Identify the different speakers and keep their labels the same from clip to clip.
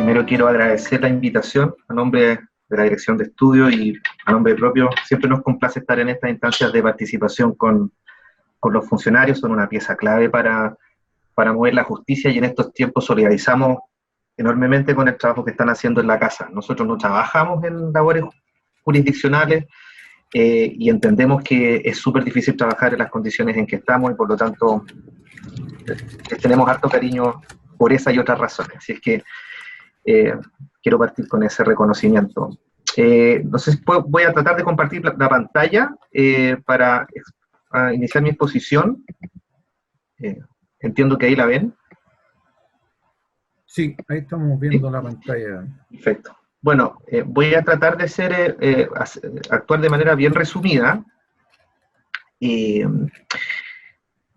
Speaker 1: Primero quiero agradecer la invitación a nombre de la Dirección de Estudio y a nombre propio. Siempre nos complace estar en estas instancias de participación con los funcionarios. Son una pieza clave para mover la justicia, y en estos tiempos solidarizamos enormemente con el trabajo que están haciendo en la casa. Nosotros no trabajamos en labores jurisdiccionales y entendemos que es súper difícil trabajar en las condiciones en que estamos, y por lo tanto tenemos harto cariño por esa y otras razones. Así es que quiero partir con ese reconocimiento. No sé si voy a tratar de compartir la pantalla para iniciar mi exposición. Entiendo que ahí la ven.
Speaker 2: Sí, ahí estamos viendo la pantalla.
Speaker 1: Perfecto. Bueno, voy a tratar de actuar de manera bien resumida. ¿Qué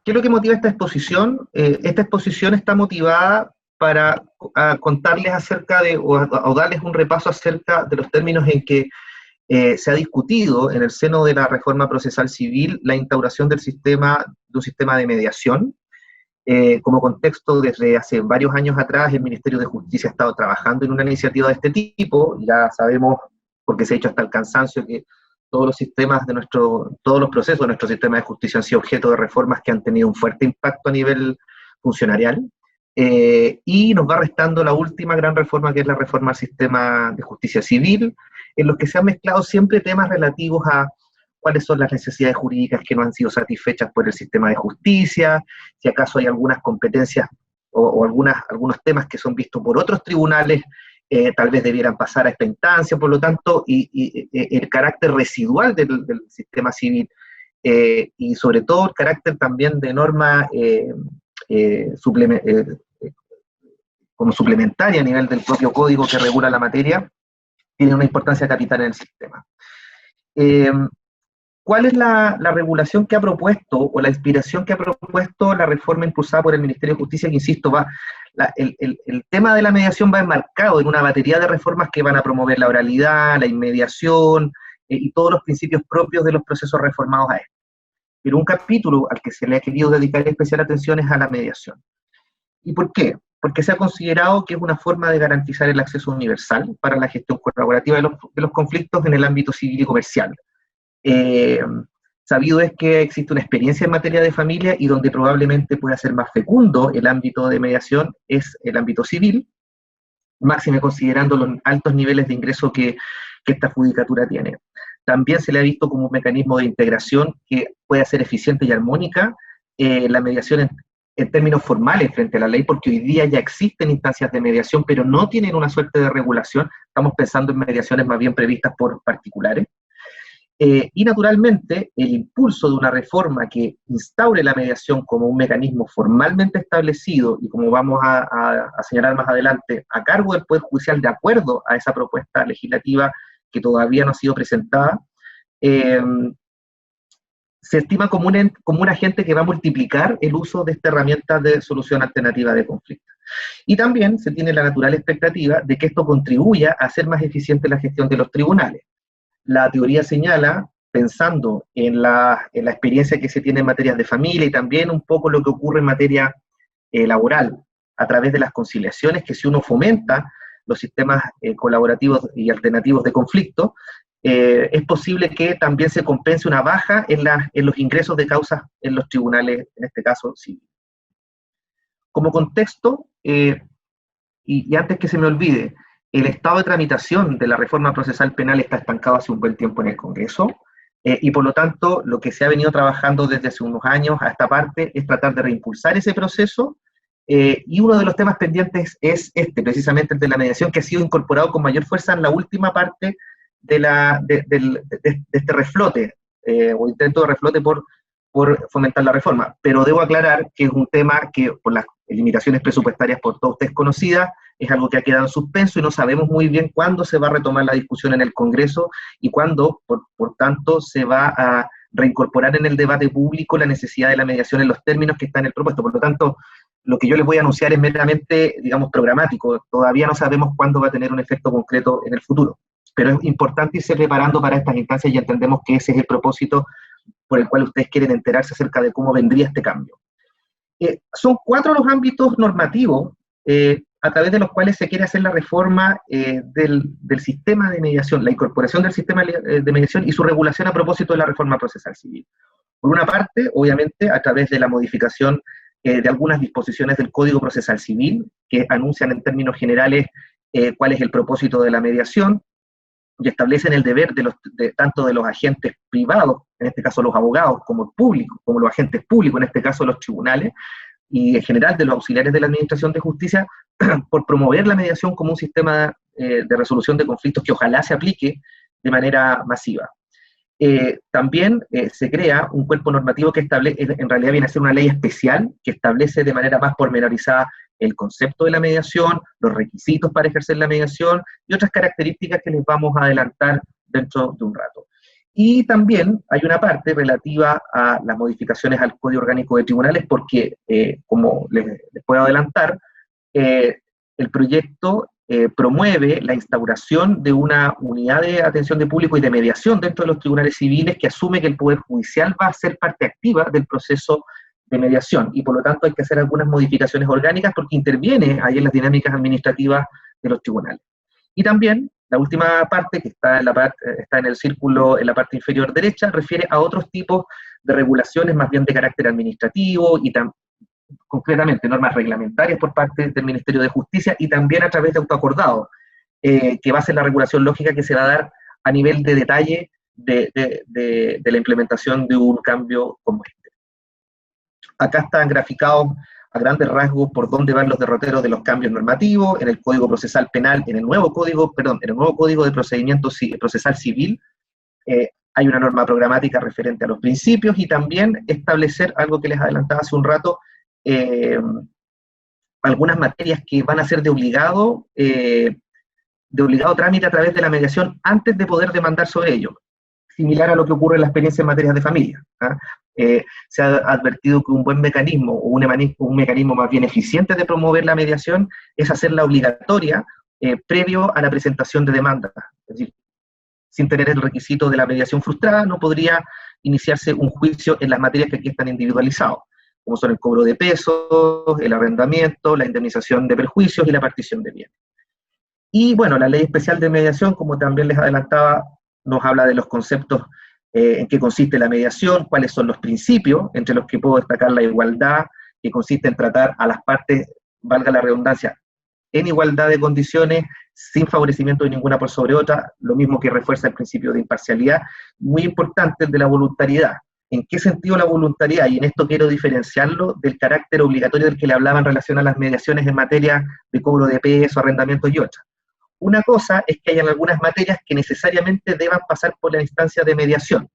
Speaker 1: es lo que motiva esta exposición? Esta exposición está motivada para contarles acerca de, o darles un repaso acerca de los términos en que se ha discutido en el seno de la reforma procesal civil la instauración de un sistema de mediación. Como contexto, desde hace varios años atrás, el Ministerio de Justicia ha estado trabajando en una iniciativa de este tipo. Ya sabemos, porque se ha hecho hasta el cansancio, que todos los procesos de nuestro sistema de justicia han sido objeto de reformas que han tenido un fuerte impacto a nivel funcionarial. Y nos va restando la última gran reforma, que es la reforma al sistema de justicia civil, en los que se han mezclado siempre temas relativos a cuáles son las necesidades jurídicas que no han sido satisfechas por el sistema de justicia, si acaso hay algunas competencias o algunos temas que son vistos por otros tribunales, tal vez debieran pasar a esta instancia. Por lo tanto, y el carácter residual del sistema civil, y sobre todo el carácter también de norma como suplementaria a nivel del propio código que regula la materia, tiene una importancia capital en el sistema. ¿Cuál es la regulación que ha propuesto, o la inspiración que ha propuesto la reforma impulsada por el Ministerio de Justicia? Que, insisto, el tema de la mediación va enmarcado en una batería de reformas que van a promover la oralidad, la inmediación, y todos los principios propios de los procesos reformados a esto. Pero un capítulo al que se le ha querido dedicar especial atención es a la mediación. ¿Y por qué? Porque se ha considerado que es una forma de garantizar el acceso universal para la gestión colaborativa de los conflictos en el ámbito civil y comercial. Sabido es que existe una experiencia en materia de familia, y donde probablemente pueda ser más fecundo el ámbito de mediación es el ámbito civil, máxime considerando los altos niveles de ingreso que esta judicatura tiene. También se le ha visto como un mecanismo de integración que puede ser eficiente y armónica la mediación en términos formales frente a la ley, porque hoy día ya existen instancias de mediación, pero no tienen una suerte de regulación. Estamos pensando en mediaciones más bien previstas por particulares. Y naturalmente, el impulso de una reforma que instaure la mediación como un mecanismo formalmente establecido, y como vamos a señalar más adelante, a cargo del Poder Judicial de acuerdo a esa propuesta legislativa que todavía no ha sido presentada, se estima como un agente que va a multiplicar el uso de esta herramienta de solución alternativa de conflictos. Y también se tiene la natural expectativa de que esto contribuya a hacer más eficiente la gestión de los tribunales. La teoría señala, pensando en la experiencia que se tiene en materias de familia, y también un poco lo que ocurre en materia laboral, a través de las conciliaciones, que si uno fomenta los sistemas colaborativos y alternativos de conflicto, es posible que también se compense una baja en los ingresos de causas en los tribunales, en este caso civil. Como contexto, y antes que se me olvide, el estado de tramitación de la reforma procesal penal está estancado hace un buen tiempo en el Congreso, y por lo tanto lo que se ha venido trabajando desde hace unos años a esta parte es tratar de reimpulsar ese proceso, y uno de los temas pendientes es precisamente el de la mediación, que ha sido incorporado con mayor fuerza en la última parte de este reflote, o intento de reflote por fomentar la reforma. Pero debo aclarar que es un tema que, por las limitaciones presupuestarias por todos ustedes conocidas, es algo que ha quedado en suspenso, y no sabemos muy bien cuándo se va a retomar la discusión en el Congreso, y cuándo, por tanto, se va a reincorporar en el debate público la necesidad de la mediación en los términos que está en el propuesto. Por lo tanto, lo que yo les voy a anunciar es meramente, digamos, programático. Todavía no sabemos cuándo va a tener un efecto concreto en el futuro. Pero es importante irse preparando para estas instancias, y entendemos que ese es el propósito por el cual ustedes quieren enterarse acerca de cómo vendría este cambio. Son 4 los ámbitos normativos a través de los cuales se quiere hacer la reforma del sistema de mediación, la incorporación del sistema de mediación y su regulación a propósito de la reforma procesal civil. Por una parte, obviamente, a través de la modificación de algunas disposiciones del Código Procesal Civil, que anuncian en términos generales cuál es el propósito de la mediación, y establecen el deber tanto de los agentes privados, en este caso los abogados, como el público, como los agentes públicos, en este caso los tribunales, y en general de los auxiliares de la Administración de Justicia, por promover la mediación como un sistema de resolución de conflictos que ojalá se aplique de manera masiva. También se crea un cuerpo normativo que en realidad viene a ser una ley especial que establece de manera más pormenorizada el concepto de la mediación, los requisitos para ejercer la mediación y otras características que les vamos a adelantar dentro de un rato. Y también hay una parte relativa a las modificaciones al Código Orgánico de Tribunales porque, como les puedo adelantar, el proyecto promueve la instauración de una unidad de atención de público y de mediación dentro de los tribunales civiles que asume que el Poder Judicial va a ser parte activa del proceso de mediación y por lo tanto hay que hacer algunas modificaciones orgánicas porque interviene ahí en las dinámicas administrativas de los tribunales. Y también la última parte, que está en el círculo en la parte inferior derecha, refiere a otros tipos de regulaciones más bien de carácter administrativo y concretamente normas reglamentarias por parte del Ministerio de Justicia y también a través de autoacordados, que va a ser la regulación lógica que se va a dar a nivel de detalle de la implementación de un cambio como este. Acá están graficados a grandes rasgos por dónde van los derroteros de los cambios normativos en el Código Procesal Penal, en el nuevo Código de Procedimiento Procesal Civil. Hay una norma programática referente a los principios y también establecer algo que les adelantaba hace un rato, algunas materias que van a ser de obligado trámite a través de la mediación antes de poder demandar sobre ello, similar a lo que ocurre en la experiencia en materias de familia. Se ha advertido que un buen mecanismo, o un mecanismo más bien eficiente de promover la mediación, es hacerla obligatoria previo a la presentación de demanda. Es decir, sin tener el requisito de la mediación frustrada, no podría iniciarse un juicio en las materias que aquí están individualizadas, como son el cobro de pesos, el arrendamiento, la indemnización de perjuicios y la partición de bienes. Y bueno, la Ley Especial de Mediación, como también les adelantaba, nos habla de los conceptos en qué consiste la mediación, cuáles son los principios, entre los que puedo destacar la igualdad, que consiste en tratar a las partes, valga la redundancia, en igualdad de condiciones, sin favorecimiento de ninguna por sobre otra, lo mismo que refuerza el principio de imparcialidad, muy importante el de la voluntariedad. ¿En qué sentido la voluntariedad? Y en esto quiero diferenciarlo del carácter obligatorio del que le hablaba en relación a las mediaciones en materia de cobro de peso, arrendamiento y otras. Una cosa es que hay algunas materias que necesariamente deban pasar por la instancia de mediación.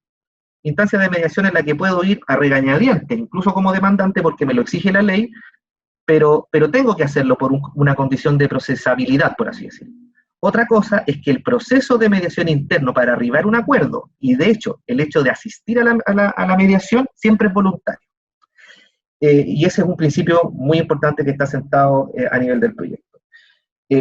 Speaker 1: Instancia de mediación en la que puedo ir a regañadientes, incluso como demandante porque me lo exige la ley, pero tengo que hacerlo por una condición de procesabilidad, por así decirlo. Otra cosa es que el proceso de mediación interno para arribar a un acuerdo, y de hecho, el hecho de asistir a la mediación, siempre es voluntario. Y ese es un principio muy importante que está sentado a nivel del proyecto.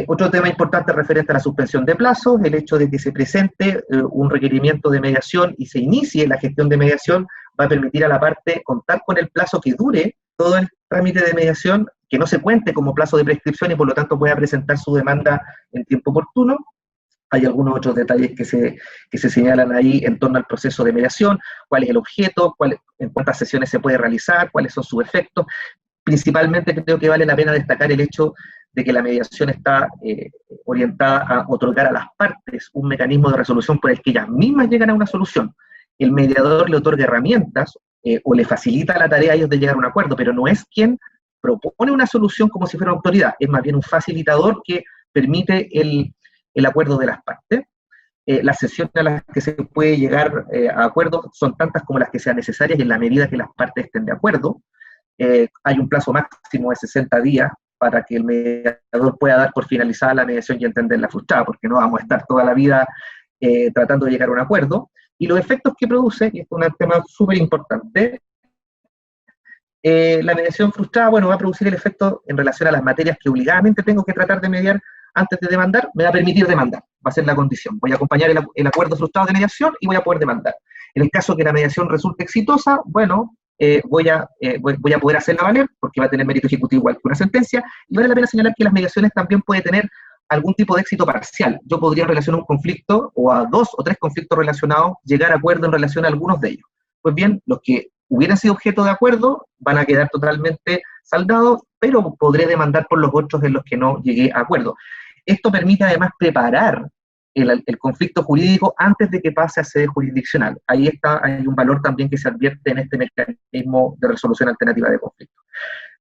Speaker 1: Otro tema importante referente a la suspensión de plazos, el hecho de que se presente un requerimiento de mediación y se inicie la gestión de mediación, va a permitir a la parte contar con el plazo que dure todo el trámite de mediación, que no se cuente como plazo de prescripción y por lo tanto pueda presentar su demanda en tiempo oportuno. Hay algunos otros detalles que se señalan ahí en torno al proceso de mediación, cuál es el objeto, en cuántas sesiones se puede realizar, cuáles son sus efectos. Principalmente creo que vale la pena destacar el hecho de que la mediación está orientada a otorgar a las partes un mecanismo de resolución por el que ellas mismas llegan a una solución. El mediador le otorga herramientas o le facilita la tarea a ellos de llegar a un acuerdo, pero no es quien propone una solución como si fuera autoridad, es más bien un facilitador que permite el acuerdo de las partes. Las sesiones a las que se puede llegar a acuerdos son tantas como las que sean necesarias y en la medida que las partes estén de acuerdo. Hay un plazo máximo de 60 días para que el mediador pueda dar por finalizada la mediación y entenderla frustrada, porque no vamos a estar toda la vida tratando de llegar a un acuerdo. Y los efectos que produce, y esto es un tema súper importante, la mediación frustrada, bueno, va a producir el efecto en relación a las materias que obligadamente tengo que tratar de mediar antes de demandar, me va a permitir demandar, va a ser la condición. Voy a acompañar el acuerdo frustrado de mediación y voy a poder demandar. En el caso que la mediación resulte exitosa, bueno, voy a poder hacerla valer, porque va a tener mérito ejecutivo igual que una sentencia, y vale la pena señalar que las mediaciones también pueden tener algún tipo de éxito parcial. Yo podría en relación a un conflicto, o a 2 o 3 conflictos relacionados, llegar a acuerdo en relación a algunos de ellos. Pues bien, los que hubieran sido objeto de acuerdo van a quedar totalmente saldados, pero podré demandar por los otros en los que no llegué a acuerdo. Esto permite además preparar el conflicto jurídico antes de que pase a sede jurisdiccional. Ahí hay un valor también que se advierte en este mecanismo de resolución alternativa de conflictos.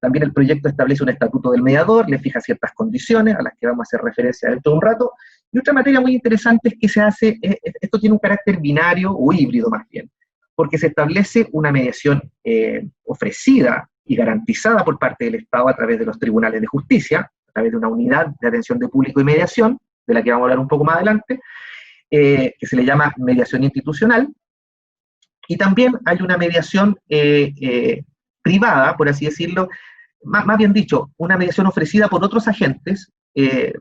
Speaker 1: También el proyecto establece un estatuto del mediador, le fija ciertas condiciones a las que vamos a hacer referencia dentro de un rato. Y otra materia muy interesante es que esto tiene un carácter binario o híbrido más bien, porque se establece una mediación ofrecida y garantizada por parte del Estado a través de los tribunales de justicia, a través de una unidad de atención de público y mediación, de la que vamos a hablar un poco más adelante, que se le llama mediación institucional, y también hay una mediación privada, por así decirlo, más bien dicho, una mediación ofrecida por otros agentes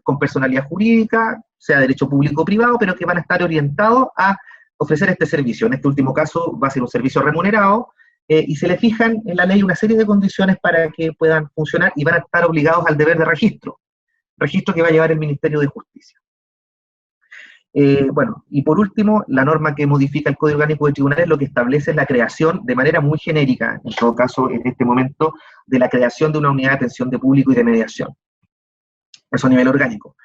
Speaker 1: con personalidad jurídica, sea derecho público o privado, pero que van a estar orientados a ofrecer este servicio. En este último caso va a ser un servicio remunerado, y se le fijan en la ley una serie de condiciones para que puedan funcionar y van a estar obligados al deber de registro que va a llevar el Ministerio de Justicia. Bueno, y por último, la norma que modifica el Código Orgánico de Tribunales lo que establece es la creación, de manera muy genérica, en todo caso, en este momento, de la creación de una unidad de atención de público y de mediación. Eso a nivel orgánico.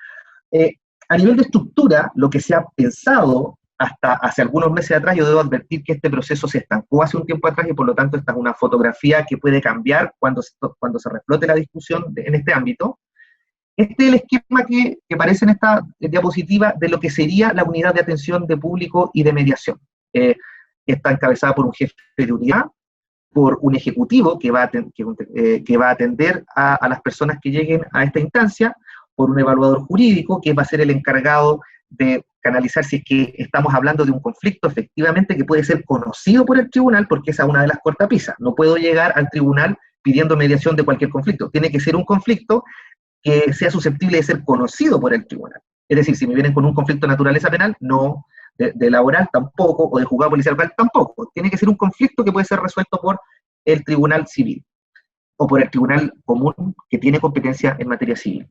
Speaker 1: A nivel de estructura, lo que se ha pensado hasta hace algunos meses atrás, yo debo advertir que este proceso se estancó hace un tiempo atrás y por lo tanto esta es una fotografía que puede cambiar cuando se reflote la discusión en este ámbito. Este es el esquema que aparece en esta diapositiva de lo que sería la unidad de atención de público y de mediación. Está encabezada por un jefe de unidad, por un ejecutivo que va a atender a las personas que lleguen a esta instancia, por un evaluador jurídico que va a ser el encargado de canalizar si es que estamos hablando de un conflicto efectivamente que puede ser conocido por el tribunal, porque esa es una de las cortapisas. No puedo llegar al tribunal pidiendo mediación de cualquier conflicto. Tiene que ser un conflicto que sea susceptible de ser conocido por el tribunal. Es decir, si me vienen con un conflicto de naturaleza penal, no, de laboral tampoco, o de juzgado policial tampoco. Tiene que ser un conflicto que puede ser resuelto por el tribunal civil, o por el tribunal común que tiene competencia en materia civil.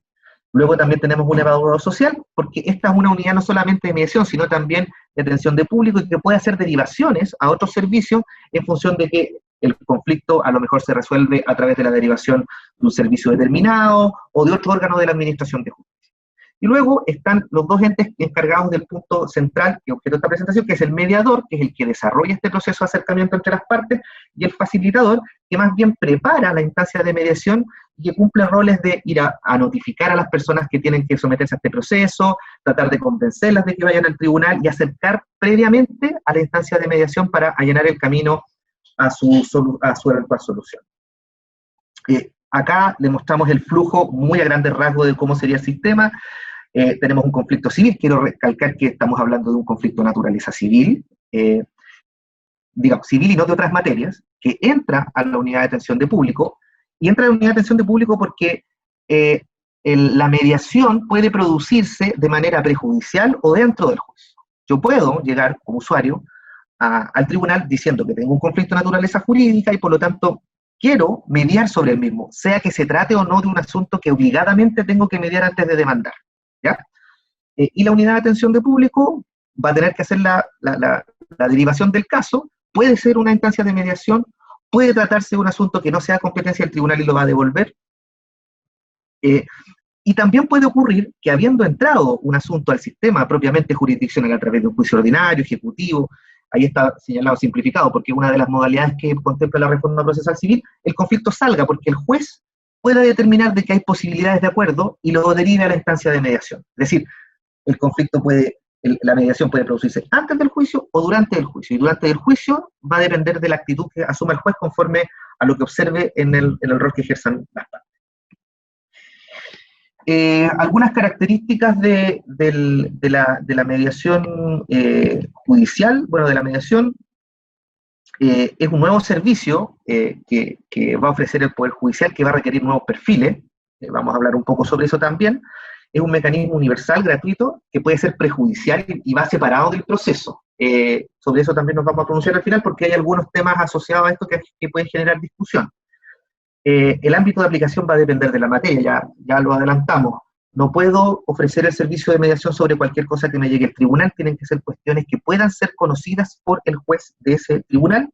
Speaker 1: Luego también tenemos un evaluador social, porque esta es una unidad no solamente de mediación, sino también de atención de público y que puede hacer derivaciones a otros servicios en función de que el conflicto a lo mejor se resuelve a través de la derivación de un servicio determinado o de otro órgano de la Administración de Justicia. Y luego están los dos entes encargados del punto central que objeto de esta presentación, que es el mediador, que es el que desarrolla este proceso de acercamiento entre las partes, y el facilitador, que más bien prepara la instancia de mediación y que cumple roles de ir a notificar a las personas que tienen que someterse a este proceso, tratar de convencerlas de que vayan al tribunal y acercar previamente a la instancia de mediación para allanar el camino a su eventual solución. Acá le mostramos el flujo muy a grandes rasgos de cómo sería el sistema. Tenemos un conflicto civil, quiero recalcar que estamos hablando de un conflicto de naturaleza civil, digamos, civil y no de otras materias, que entra a la unidad de atención de público, y entra a la unidad de atención de público porque la mediación puede producirse de manera prejudicial o dentro del juicio. Yo puedo llegar como usuario al tribunal diciendo que tengo un conflicto de naturaleza jurídica y por lo tanto quiero mediar sobre el mismo, sea que se trate o no de un asunto que obligadamente tengo que mediar antes de demandar, ¿ya? Y la unidad de atención de público va a tener que hacer la derivación del caso, puede ser una instancia de mediación, puede tratarse de un asunto que no sea competencia del tribunal y lo va a devolver, y también puede ocurrir que habiendo entrado un asunto al sistema propiamente jurisdiccional a través de un juicio ordinario, ejecutivo, ahí está señalado simplificado, porque es una de las modalidades que contempla la reforma procesal civil, el conflicto salga porque el juez pueda determinar de que hay posibilidades de acuerdo y lo derive a la instancia de mediación. Es decir, el conflicto la mediación puede producirse antes del juicio o durante el juicio, y durante el juicio va a depender de la actitud que asuma el juez conforme a lo que observe en el rol que ejerzan las partes. Algunas características de la mediación judicial, bueno, de la mediación, es un nuevo servicio que va a ofrecer el Poder Judicial, que va a requerir nuevos perfiles, vamos a hablar un poco sobre eso también. Es un mecanismo universal, gratuito, que puede ser prejudicial y va separado del proceso. Sobre eso también nos vamos a pronunciar al final, porque hay algunos temas asociados a esto que pueden generar discusión. El ámbito de aplicación va a depender de la materia, ya lo adelantamos. No puedo ofrecer el servicio de mediación sobre cualquier cosa que me llegue al tribunal, tienen que ser cuestiones que puedan ser conocidas por el juez de ese tribunal.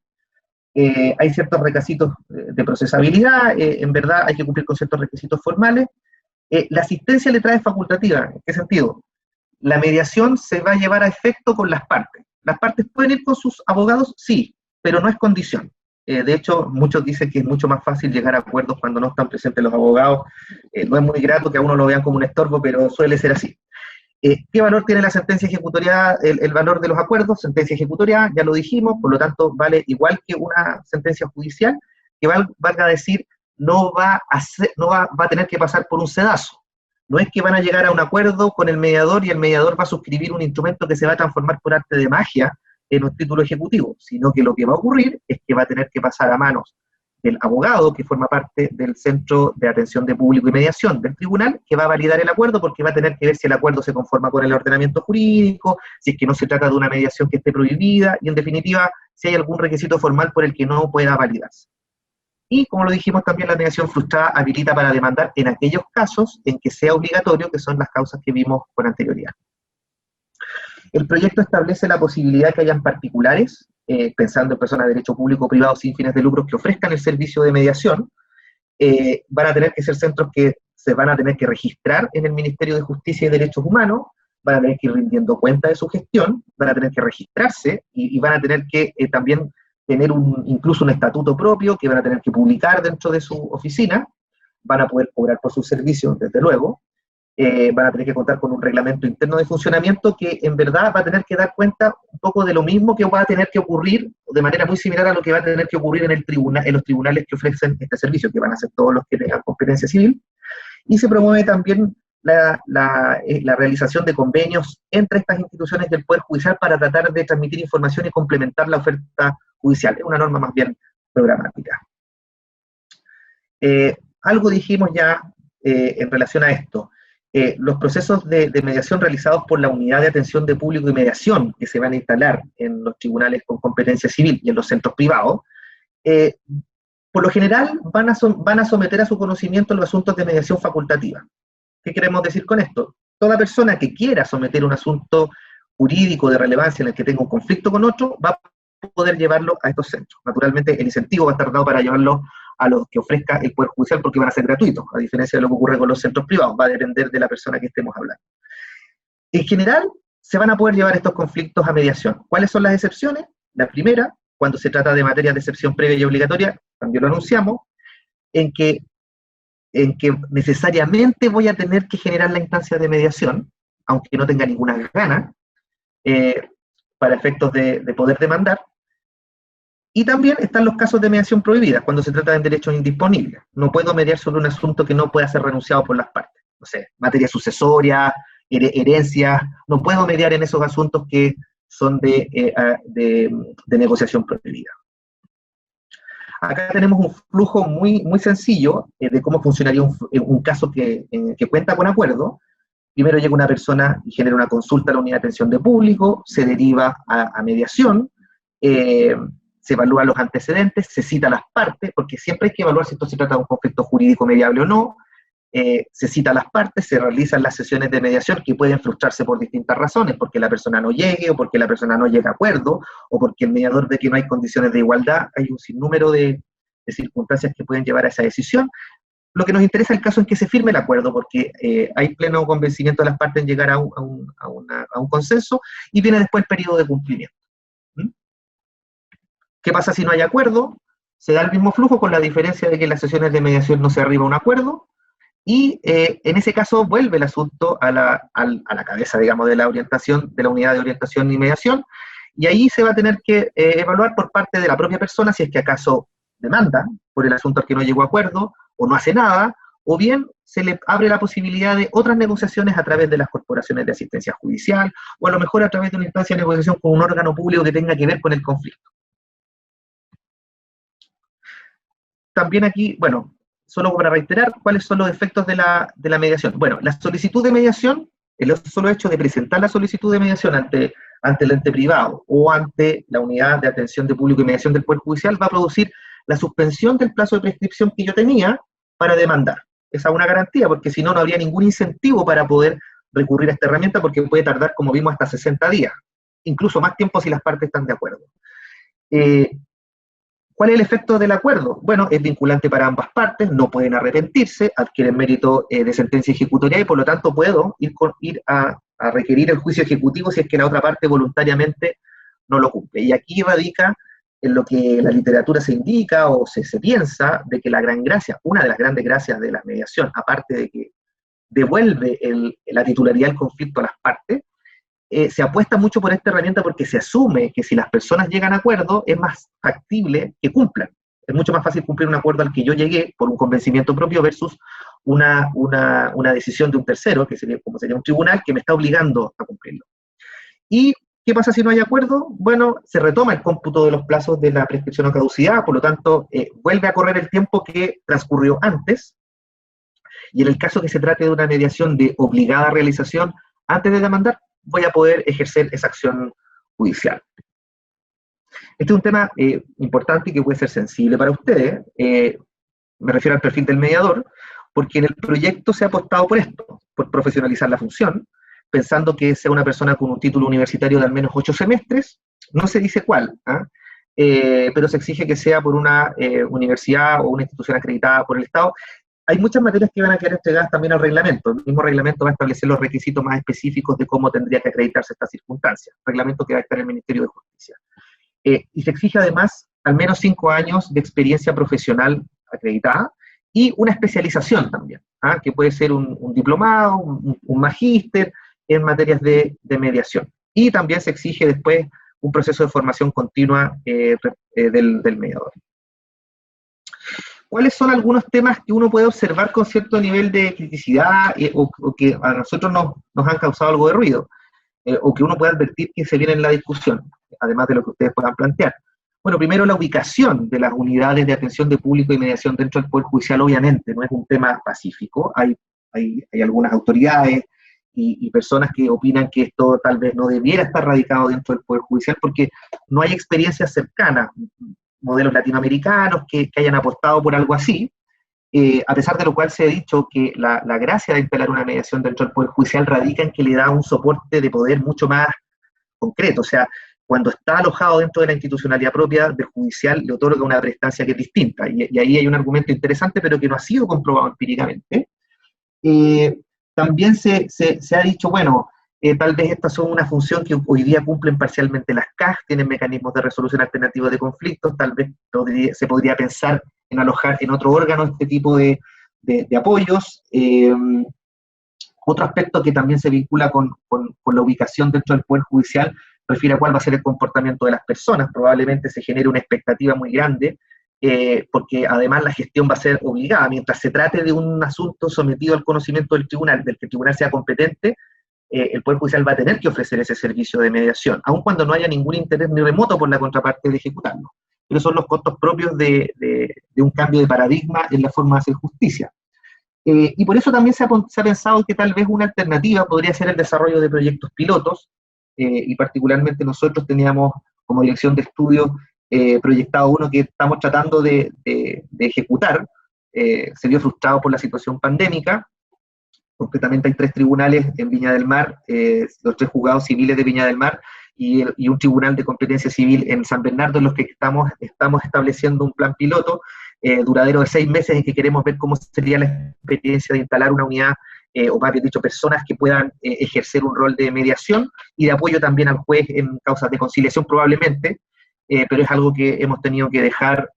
Speaker 1: Hay ciertos requisitos de procesabilidad, en verdad hay que cumplir con ciertos requisitos formales. La asistencia le trae facultativa, ¿en qué sentido? La mediación se va a llevar a efecto con las partes. ¿Las partes pueden ir con sus abogados? Sí, pero no es condición. De hecho, muchos dicen que es mucho más fácil llegar a acuerdos cuando no están presentes los abogados. No es muy grato que a uno lo vean como un estorbo, pero suele ser así. ¿Qué valor tiene la sentencia ejecutoriada? El valor de los acuerdos, sentencia ejecutoriada, ya lo dijimos, por lo tanto vale igual que una sentencia judicial, que valga decir, no va a tener que pasar por un sedazo. No es que van a llegar a un acuerdo con el mediador y el mediador va a suscribir un instrumento que se va a transformar por arte de magia en un título ejecutivo, sino que lo que va a ocurrir es que va a tener que pasar a manos del abogado que forma parte del Centro de Atención de Público y Mediación del tribunal, que va a validar el acuerdo porque va a tener que ver si el acuerdo se conforma con el ordenamiento jurídico, si es que no se trata de una mediación que esté prohibida, y en definitiva, si hay algún requisito formal por el que no pueda validarse. Y como lo dijimos también, la mediación frustrada habilita para demandar en aquellos casos en que sea obligatorio, que son las causas que vimos con anterioridad. El proyecto establece la posibilidad que hayan particulares, pensando en personas de derecho público o privado sin fines de lucro que ofrezcan el servicio de mediación, van a tener que ser centros que se van a tener que registrar en el Ministerio de Justicia y Derechos Humanos, van a tener que ir rindiendo cuenta de su gestión, van a tener que registrarse y van a tener que también tener incluso un estatuto propio que van a tener que publicar dentro de su oficina, van a poder cobrar por sus servicios, desde luego, van a tener que contar con un reglamento interno de funcionamiento que en verdad va a tener que dar cuenta un poco de lo mismo que va a tener que ocurrir, de manera muy similar a lo que va a tener que ocurrir en los tribunales que ofrecen este servicio, que van a ser todos los que tengan competencia civil, y se promueve también la realización de convenios entre estas instituciones del Poder Judicial para tratar de transmitir información y complementar la oferta judicial. Es una norma más bien programática. Algo dijimos ya en relación a esto. Los procesos de mediación realizados por la Unidad de Atención de Público y Mediación que se van a instalar en los tribunales con competencia civil y en los centros privados, por lo general van a someter a su conocimiento los asuntos de mediación facultativa. ¿Qué queremos decir con esto? Toda persona que quiera someter un asunto jurídico de relevancia en el que tenga un conflicto con otro, va a poder llevarlo a estos centros. Naturalmente, el incentivo va a estar dado para llevarlo a los que ofrezca el Poder Judicial porque van a ser gratuitos, a diferencia de lo que ocurre con los centros privados, va a depender de la persona que estemos hablando. En general, se van a poder llevar estos conflictos a mediación. ¿Cuáles son las excepciones? La primera, cuando se trata de materias de excepción previa y obligatoria, también lo anunciamos, en que necesariamente voy a tener que generar la instancia de mediación, aunque no tenga ninguna gana, para efectos de poder demandar. Y también están los casos de mediación prohibida, cuando se trata de derechos indisponibles. No puedo mediar sobre un asunto que no pueda ser renunciado por las partes. No sé, materia sucesoria, herencias, no puedo mediar en esos asuntos que son de negociación prohibida. Acá tenemos un flujo muy, muy sencillo de cómo funcionaría un caso que cuenta con acuerdo. Primero llega una persona y genera una consulta a la unidad de atención de público, se deriva a mediación, se evalúan los antecedentes, se cita a las partes, porque siempre hay que evaluar si esto se trata de un conflicto jurídico mediable o no, se cita a las partes, se realizan las sesiones de mediación que pueden frustrarse por distintas razones, porque la persona no llegue, o porque la persona no llega a acuerdo, o porque el mediador ve que no hay condiciones de igualdad. Hay un sinnúmero de circunstancias que pueden llevar a esa decisión. Lo que nos interesa es el caso en que se firme el acuerdo, porque hay pleno convencimiento de las partes en llegar a un consenso, y viene después el periodo de cumplimiento. ¿Qué pasa si no hay acuerdo? Se da el mismo flujo, con la diferencia de que en las sesiones de mediación no se arriba a un acuerdo, y en ese caso vuelve el asunto a la cabeza, digamos, de la orientación, de la unidad de orientación y mediación, y ahí se va a tener que evaluar por parte de la propia persona si es que acaso demanda por el asunto al que no llegó a acuerdo, o no hace nada, o bien se le abre la posibilidad de otras negociaciones a través de las corporaciones de asistencia judicial, o a lo mejor a través de una instancia de negociación con un órgano público que tenga que ver con el conflicto. También aquí, bueno, solo para reiterar, ¿cuáles son los efectos de la mediación? Bueno, la solicitud de mediación el solo hecho de presentar la solicitud de mediación ante el ente privado o ante la unidad de atención de público y mediación del Poder Judicial va a producir la suspensión del plazo de prescripción que yo tenía para demandar. Esa es una garantía, porque si no, no habría ningún incentivo para poder recurrir a esta herramienta, porque puede tardar, como vimos, hasta 60 días, incluso más tiempo si las partes están de acuerdo. ¿Cuál es el efecto del acuerdo? Bueno, es vinculante para ambas partes, no pueden arrepentirse, adquieren mérito de sentencia ejecutoria y por lo tanto puedo ir a requerir el juicio ejecutivo si es que la otra parte voluntariamente no lo cumple. Y aquí radica en lo que la literatura se indica o se piensa de que la gran gracia, una de las grandes gracias de la mediación, aparte de que devuelve la titularidad del conflicto a las partes, se apuesta mucho por esta herramienta porque se asume que si las personas llegan a acuerdo es más factible que cumplan. Es mucho más fácil cumplir un acuerdo al que yo llegué por un convencimiento propio versus una decisión de un tercero, que sería como sería un tribunal, que me está obligando a cumplirlo. ¿Y qué pasa si no hay acuerdo? Bueno, se retoma el cómputo de los plazos de la prescripción o caducidad, por lo tanto, vuelve a correr el tiempo que transcurrió antes, y en el caso que se trate de una mediación de obligada realización, antes de demandar, voy a poder ejercer esa acción judicial. Este es un tema importante y que puede ser sensible para ustedes. Me refiero al perfil del mediador, porque en el proyecto se ha apostado por esto, por profesionalizar la función, pensando que sea una persona con un título universitario de al menos 8 semestres, no se dice cuál, pero se exige que sea por una universidad o una institución acreditada por el Estado. Hay muchas materias que van a quedar entregadas también al reglamento. El mismo reglamento va a establecer los requisitos más específicos de cómo tendría que acreditarse esta circunstancia. Reglamento que va a estar en el Ministerio de Justicia. Y se exige además al menos 5 años de experiencia profesional acreditada y una especialización también, que puede ser un diplomado, un magíster en materias de mediación. Y también se exige después un proceso de formación continua del mediador. ¿Cuáles son algunos temas que uno puede observar con cierto nivel de criticidad o que a nosotros nos han causado algo de ruido? O que uno puede advertir que se viene en la discusión, además de lo que ustedes puedan plantear. Bueno, primero la ubicación de las unidades de atención de público y mediación dentro del Poder Judicial, obviamente, no es un tema pacífico. Hay algunas autoridades y personas que opinan que esto tal vez no debiera estar radicado dentro del Poder Judicial porque no hay experiencias cercanas, modelos latinoamericanos que hayan apostado por algo así, a pesar de lo cual se ha dicho que la gracia de instalar una mediación dentro del Poder Judicial radica en que le da un soporte de poder mucho más concreto, o sea, cuando está alojado dentro de la institucionalidad propia del judicial, le otorga una prestancia que es distinta, y ahí hay un argumento interesante, pero que no ha sido comprobado empíricamente. También se ha dicho, bueno, tal vez estas son una función que hoy día cumplen parcialmente las CAS, tienen mecanismos de resolución alternativa de conflictos, tal vez se podría pensar en alojar en otro órgano este tipo de apoyos. Otro aspecto que también se vincula con la ubicación dentro del Poder Judicial refiere a cuál va a ser el comportamiento de las personas. Probablemente se genere una expectativa muy grande, porque además la gestión va a ser obligada. Mientras se trate de un asunto sometido al conocimiento del tribunal, del que el tribunal sea competente, el Poder Judicial va a tener que ofrecer ese servicio de mediación, aun cuando no haya ningún interés ni remoto por la contraparte de ejecutarlo. Pero son los costos propios de un cambio de paradigma en la forma de hacer justicia. Y por eso también se ha pensado que tal vez una alternativa podría ser el desarrollo de proyectos pilotos, y particularmente nosotros teníamos como dirección de estudio proyectado uno que estamos tratando de ejecutar. Se vio frustrado por la situación pandémica. Concretamente hay 3 tribunales en Viña del Mar, los 3 juzgados civiles de Viña del Mar y un tribunal de competencia civil en San Bernardo, en los que estamos estableciendo un plan piloto duradero de 6 meses en que queremos ver cómo sería la experiencia de instalar una unidad, o más bien dicho, personas que puedan ejercer un rol de mediación y de apoyo también al juez en causas de conciliación probablemente, pero es algo que hemos tenido que dejar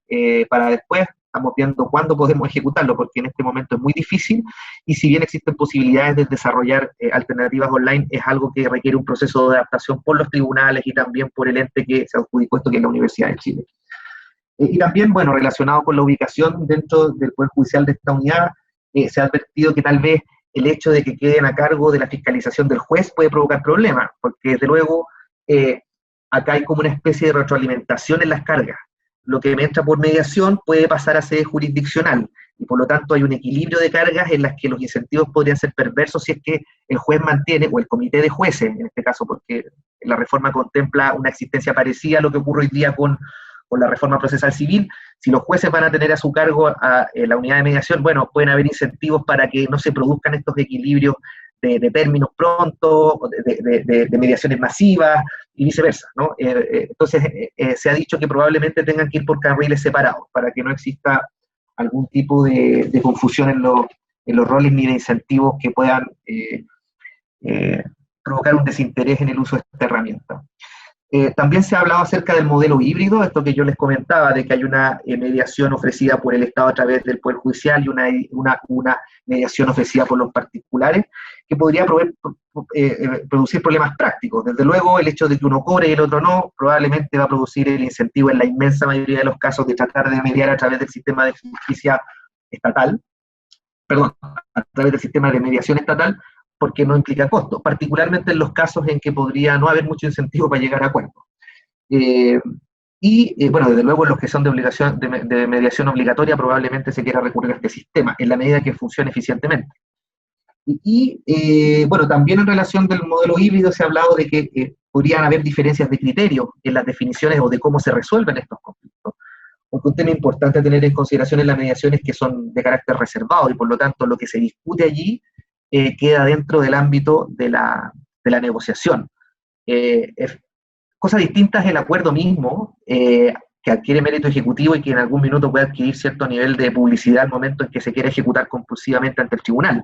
Speaker 1: para después. Estamos viendo cuándo podemos ejecutarlo, porque en este momento es muy difícil, y si bien existen posibilidades de desarrollar alternativas online, es algo que requiere un proceso de adaptación por los tribunales y también por el ente que se adjudicó esto, que es la Universidad de Chile. Y también, bueno, relacionado con la ubicación dentro del Poder Judicial de esta unidad, se ha advertido que tal vez el hecho de que queden a cargo de la fiscalización del juez puede provocar problemas, porque desde luego acá hay como una especie de retroalimentación en las cargas. Lo que me entra por mediación puede pasar a ser jurisdiccional, y por lo tanto hay un equilibrio de cargas en las que los incentivos podrían ser perversos si es que el juez mantiene, o el comité de jueces, en este caso, porque la reforma contempla una existencia parecida a lo que ocurre hoy día con la reforma procesal civil. Si los jueces van a tener a su cargo a la unidad de mediación, bueno, pueden haber incentivos para que no se produzcan estos equilibrios de términos prontos, de mediaciones masivas y viceversa, ¿no? Entonces, se ha dicho que probablemente tengan que ir por carriles separados para que no exista algún tipo de confusión en los roles ni de incentivos que puedan provocar un desinterés en el uso de esta herramienta. También se ha hablado acerca del modelo híbrido, esto que yo les comentaba, de que hay una mediación ofrecida por el Estado a través del Poder Judicial y una mediación ofrecida por los particulares, que podría producir problemas prácticos. Desde luego, el hecho de que uno cobre y el otro no, probablemente va a producir el incentivo en la inmensa mayoría de los casos de tratar de mediar a través del sistema de justicia estatal, perdón, a través del sistema de mediación estatal, porque no implica costos, particularmente en los casos en que podría no haber mucho incentivo para llegar a acuerdos. Bueno, desde luego en los que son de mediación obligatoria probablemente se quiera recurrir a este sistema, en la medida que funcione eficientemente. Bueno, también en relación del modelo híbrido se ha hablado de que podrían haber diferencias de criterio en las definiciones o de cómo se resuelven estos conflictos. Porque un tema importante a tener en consideración en la mediación es que son de carácter reservado y por lo tanto lo que se discute allí queda dentro del ámbito de la negociación. Cosa distinta es el acuerdo mismo, que adquiere mérito ejecutivo y que en algún minuto puede adquirir cierto nivel de publicidad al momento en que se quiere ejecutar compulsivamente ante el tribunal.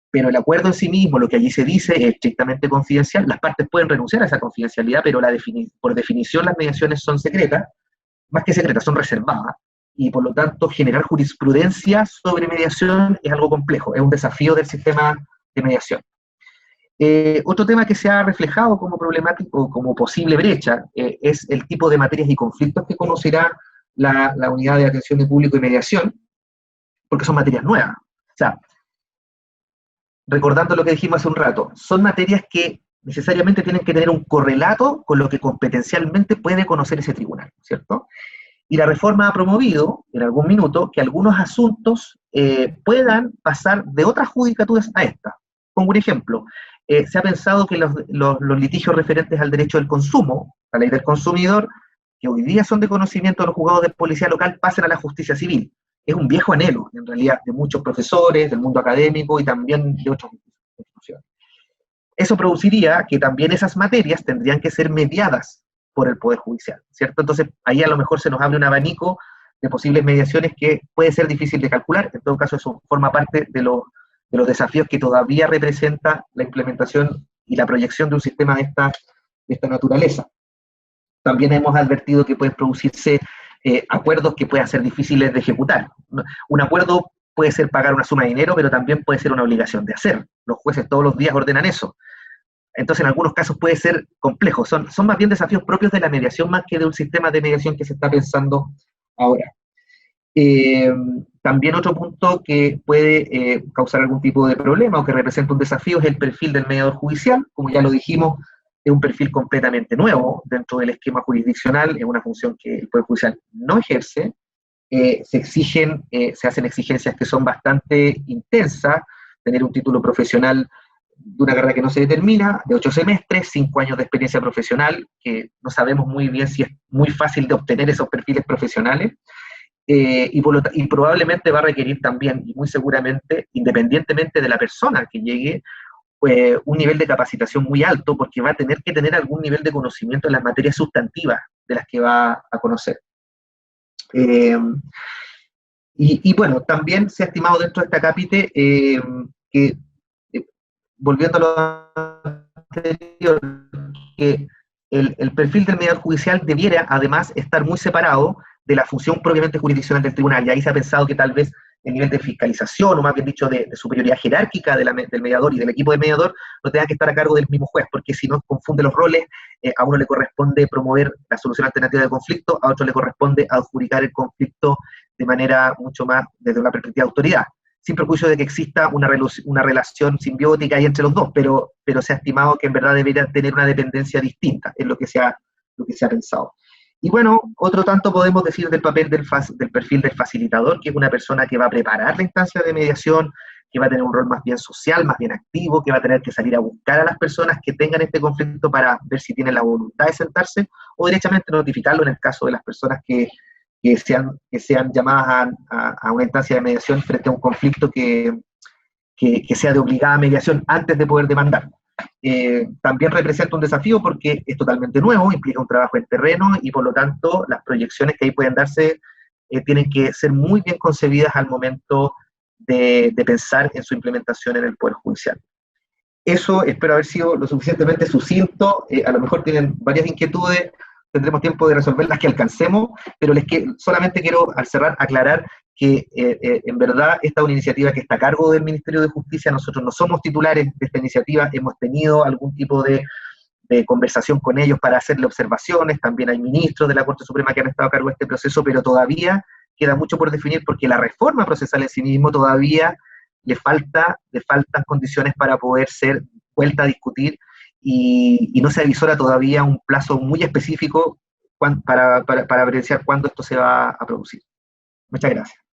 Speaker 1: Pero el acuerdo en sí mismo, lo que allí se dice, es estrictamente confidencial. Las partes pueden renunciar a esa confidencialidad, pero por definición las mediaciones son secretas, más que secretas, son reservadas. Y por lo tanto generar jurisprudencia sobre mediación es algo complejo, es un desafío del sistema de mediación. Otro tema que se ha reflejado como problemático, como posible brecha, es el tipo de materias y conflictos que conocerá la unidad de atención de público y mediación, porque son materias nuevas. O sea, recordando lo que dijimos hace un rato, son materias que necesariamente tienen que tener un correlato con lo que competencialmente puede conocer ese tribunal, ¿cierto? Y la reforma ha promovido, en algún minuto, que algunos asuntos puedan pasar de otras judicaturas a esta. Pongo un ejemplo. Se ha pensado que los litigios referentes al derecho del consumo, la ley del consumidor, que hoy día son de conocimiento de los juzgados de policía local, pasen a la justicia civil. Es un viejo anhelo, en realidad, de muchos profesores, del mundo académico y también de otras instituciones. Eso produciría que también esas materias tendrían que ser mediadas por el Poder Judicial, ¿cierto? Entonces, ahí a lo mejor se nos abre un abanico de posibles mediaciones que puede ser difícil de calcular. En todo caso, eso forma parte de los desafíos que todavía representa la implementación y la proyección de un sistema de esta naturaleza. También hemos advertido que pueden producirse acuerdos que puedan ser difíciles de ejecutar. Un acuerdo puede ser pagar una suma de dinero, pero también puede ser una obligación de hacer. Los jueces todos los días ordenan eso. Entonces, en algunos casos puede ser complejo. Son más bien desafíos propios de la mediación más que de un sistema de mediación que se está pensando ahora. También otro punto que puede causar algún tipo de problema o que representa un desafío es el perfil del mediador judicial. Como ya lo dijimos, es un perfil completamente nuevo dentro del esquema jurisdiccional, es una función que el Poder Judicial no ejerce. Se hacen exigencias que son bastante intensas, tener un título profesional de una carrera que no se determina, de 8 semestres, 5 años de experiencia profesional, que no sabemos muy bien si es muy fácil de obtener esos perfiles profesionales, y probablemente va a requerir también, y muy seguramente, independientemente de la persona que llegue, un nivel de capacitación muy alto, porque va a tener que tener algún nivel de conocimiento en las materias sustantivas de las que va a conocer. Bueno, también se ha estimado dentro de esta cápite que, volviendo a lo anterior, que el perfil del mediador judicial debiera además estar muy separado de la función propiamente jurisdiccional del tribunal, y ahí se ha pensado que tal vez el nivel de fiscalización, o más bien dicho, de superioridad jerárquica del mediador y del equipo de mediador, no tenga que estar a cargo del mismo juez, porque si no confunde los roles, a uno le corresponde promover la solución alternativa de conflicto, a otro le corresponde adjudicar el conflicto de manera mucho más desde una perspectiva de autoridad, sin perjuicio de que exista una relación simbiótica ahí entre los dos, pero se ha estimado que en verdad debería tener una dependencia distinta, es lo que se ha pensado. Y bueno, otro tanto podemos decir del papel del perfil del facilitador, que es una persona que va a preparar la instancia de mediación, que va a tener un rol más bien social, más bien activo, que va a tener que salir a buscar a las personas que tengan este conflicto para ver si tienen la voluntad de sentarse, o directamente notificarlo en el caso de las personas que sean llamadas a una instancia de mediación frente a un conflicto que sea de obligada mediación antes de poder demandar. También representa un desafío porque es totalmente nuevo, implica un trabajo en terreno y por lo tanto las proyecciones que ahí pueden darse tienen que ser muy bien concebidas al momento de pensar en su implementación en el Poder Judicial. Eso espero haber sido lo suficientemente sucinto, a lo mejor tienen varias inquietudes, tendremos tiempo de resolver las que alcancemos, pero solamente quiero al cerrar aclarar que en verdad esta es una iniciativa que está a cargo del Ministerio de Justicia, nosotros no somos titulares de esta iniciativa, hemos tenido algún tipo de conversación con ellos para hacerle observaciones, también hay ministros de la Corte Suprema que han estado a cargo de este proceso, pero todavía queda mucho por definir porque la reforma procesal en sí mismo todavía le faltan condiciones para poder ser vuelta a discutir y no se avisora todavía un plazo muy específico para evidenciar cuándo esto se va a producir. Muchas gracias.